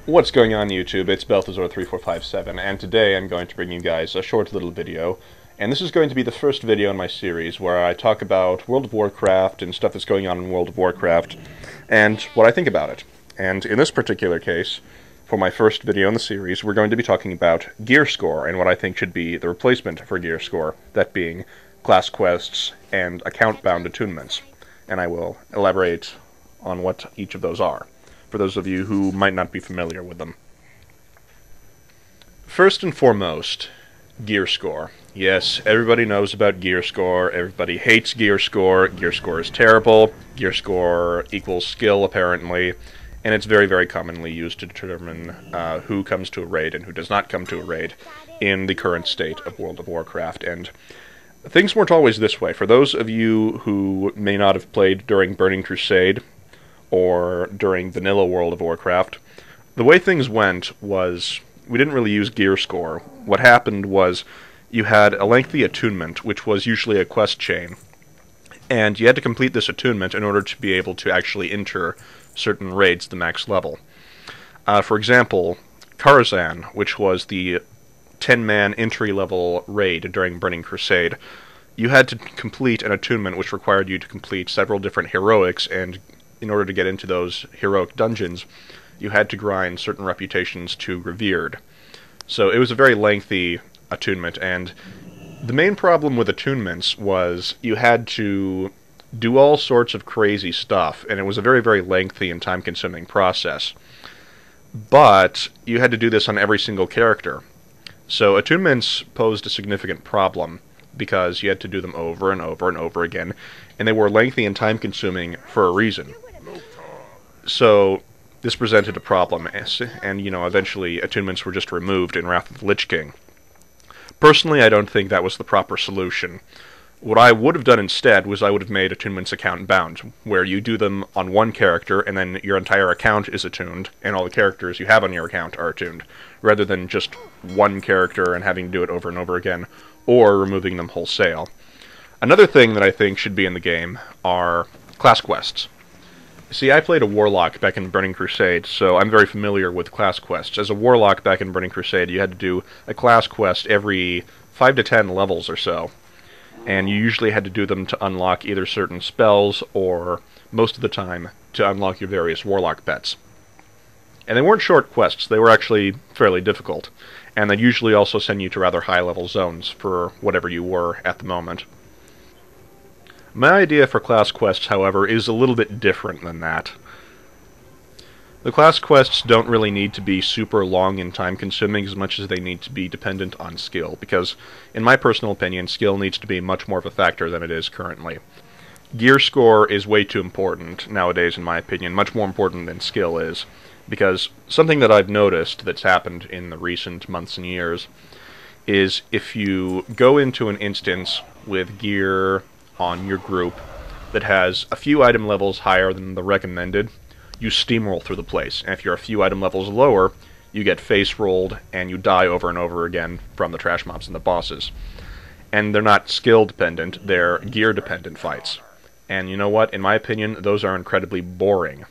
What's going on YouTube? It's Balthazar3457, and today I'm going to bring you guys a short little video. And this is going to be the first video in my series where I talk about World of Warcraft and stuff that's going on in World of Warcraft, and what I think about it. And in this particular case, for my first video in the series, we're going to be talking about gearscore and what I think should be the replacement for gearscore, that being class quests and account-bound attunements. And I will elaborate on what each of those are, for those of you who might not be familiar with them. First and foremost, gearscore. Yes, everybody knows about gearscore, everybody hates gearscore, gearscore is terrible, gearscore equals skill apparently, and it's very, very commonly used to determine who comes to a raid and who does not come to a raid in the current state of World of Warcraft. And things weren't always this way. For those of you who may not have played during Burning Crusade, or during vanilla World of Warcraft, the way things went was we didn't really use gearscore. What happened was you had a lengthy attunement, which was usually a quest chain, and you had to complete this attunement in order to be able to actually enter certain raids the max level. For example, Karazhan, which was the 10-man entry-level raid during Burning Crusade, you had to complete an attunement which required you to complete several different heroics, and in order to get into those heroic dungeons, you had to grind certain reputations to revered. So it was a very lengthy attunement, and the main problem with attunements was you had to do all sorts of crazy stuff, and it was a very, very lengthy and time-consuming process. But you had to do this on every single character. So attunements posed a significant problem, because you had to do them over and over and over again, and they were lengthy and time-consuming for a reason. So this presented a problem, and eventually attunements were just removed in Wrath of the Lich King. Personally, I don't think that was the proper solution. What I would have done instead was I would have made attunements account-bound, where you do them on one character, and then your entire account is attuned, and all the characters you have on your account are attuned, rather than just one character and having to do it over and over again, or removing them wholesale. Another thing that I think should be in the game are class quests. See, I played a Warlock back in Burning Crusade, so I'm very familiar with class quests. As a Warlock back in Burning Crusade, you had to do a class quest every 5 to 10 levels or so, and you usually had to do them to unlock either certain spells, or, most of the time, to unlock your various Warlock pets. And they weren't short quests, they were actually fairly difficult, and they'd usually also send you to rather high-level zones for whatever you were at the moment. My idea for class quests, however, is a little bit different than that. The class quests don't really need to be super long and time-consuming as much as they need to be dependent on skill, because, in my personal opinion, skill needs to be much more of a factor than it is currently. Gear score is way too important nowadays, in my opinion, much more important than skill is, because something that I've noticed that's happened in the recent months and years is if you go into an instance with gear on your group that has a few item levels higher than the recommended, you steamroll through the place. And if you're a few item levels lower, you get face rolled and you die over and over again from the trash mobs and the bosses. And they're not skill dependent, they're gear dependent fights. And you know what? In my opinion, those are incredibly boring.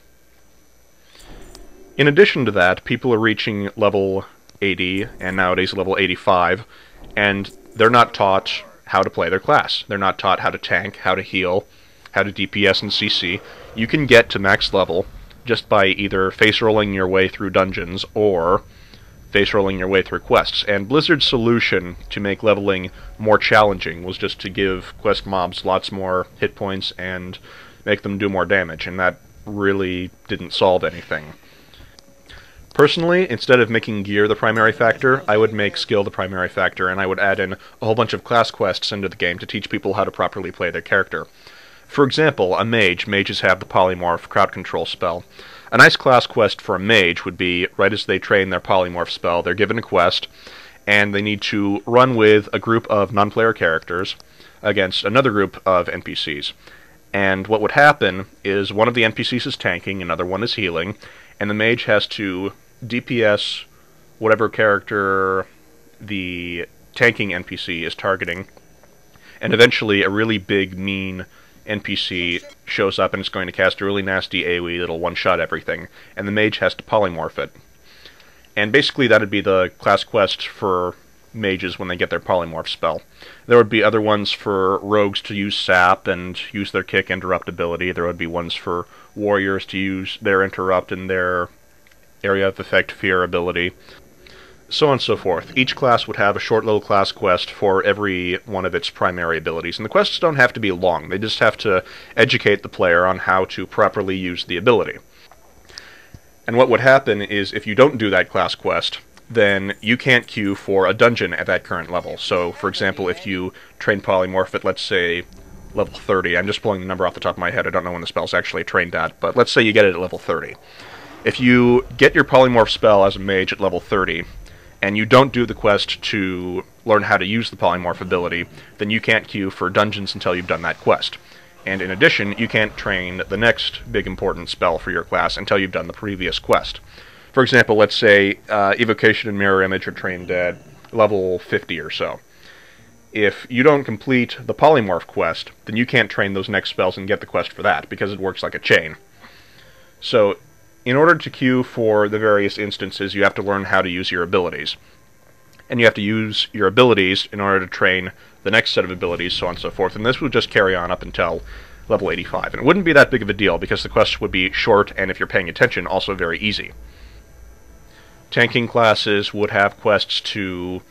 In addition to that, people are reaching level 80 and nowadays level 85, and they're not taught how to play their class. They're not taught how to tank, how to heal, how to DPS and CC. You can get to max level just by either face-rolling your way through dungeons or face-rolling your way through quests. And Blizzard's solution to make leveling more challenging was just to give quest mobs lots more hit points and make them do more damage, and that really didn't solve anything. Personally, instead of making gear the primary factor, I would make skill the primary factor, and I would add in a whole bunch of class quests into the game to teach people how to properly play their character. For example, a mage. Mages have the polymorph crowd control spell. A nice class quest for a mage would be, right as they train their polymorph spell, they're given a quest, and they need to run with a group of non-player characters against another group of NPCs. And what would happen is one of the NPCs is tanking, another one is healing, and the mage has to DPS whatever character the tanking NPC is targeting, and eventually a really big, mean NPC shows up and it's going to cast a really nasty AoE that'll one-shot everything, and the mage has to polymorph it. And basically that would be the class quest for mages when they get their polymorph spell. There would be other ones for rogues to use sap and use their kick interrupt ability. There would be ones for warriors to use their interrupt and their area of effect fear ability. So on and so forth. Each class would have a short little class quest for every one of its primary abilities. And the quests don't have to be long. They just have to educate the player on how to properly use the ability. And what would happen is if you don't do that class quest, then you can't queue for a dungeon at that current level. So, for example, if you train polymorph at, let's say, level 30, I'm just pulling the number off the top of my head, I don't know when the spell's actually trained at, but let's say you get it at level 30. If you get your polymorph spell as a mage at level 30, and you don't do the quest to learn how to use the polymorph ability, then you can't queue for dungeons until you've done that quest. And in addition, you can't train the next big important spell for your class until you've done the previous quest. For example, let's say Evocation and Mirror Image are trained at level 50 or so. If you don't complete the polymorph quest, then you can't train those next spells and get the quest for that, because it works like a chain. So, in order to queue for the various instances, you have to learn how to use your abilities. And you have to use your abilities in order to train the next set of abilities, so on and so forth. And this will just carry on up until level 85. And it wouldn't be that big of a deal, because the quests would be short, and if you're paying attention, also very easy. Tanking classes would have quests to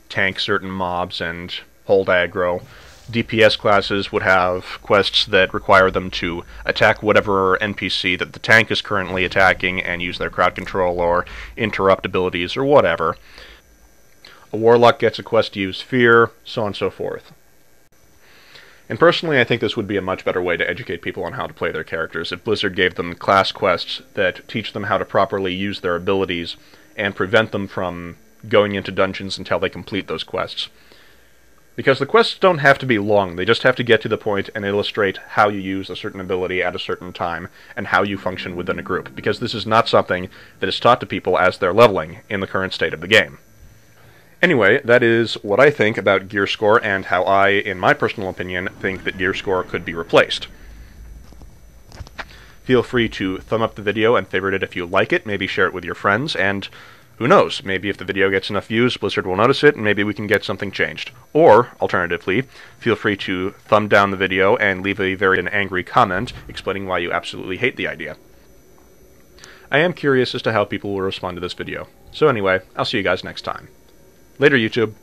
tank certain mobs and hold aggro. DPS classes would have quests that require them to attack whatever NPC that the tank is currently attacking and use their crowd control or interrupt abilities or whatever. A warlock gets a quest to use fear, so on and so forth. And personally, I think this would be a much better way to educate people on how to play their characters if Blizzard gave them class quests that teach them how to properly use their abilities and prevent them from going into dungeons until they complete those quests. Because the quests don't have to be long, they just have to get to the point and illustrate how you use a certain ability at a certain time, and how you function within a group, because this is not something that is taught to people as they're leveling in the current state of the game. Anyway, that is what I think about gearscore, and how I, in my personal opinion, think that gearscore could be replaced. Feel free to thumb up the video and favorite it if you like it, maybe share it with your friends, and who knows, maybe if the video gets enough views, Blizzard will notice it, and maybe we can get something changed. Or, alternatively, feel free to thumb down the video and leave a very angry comment explaining why you absolutely hate the idea. I am curious as to how people will respond to this video. So anyway, I'll see you guys next time. Later, YouTube.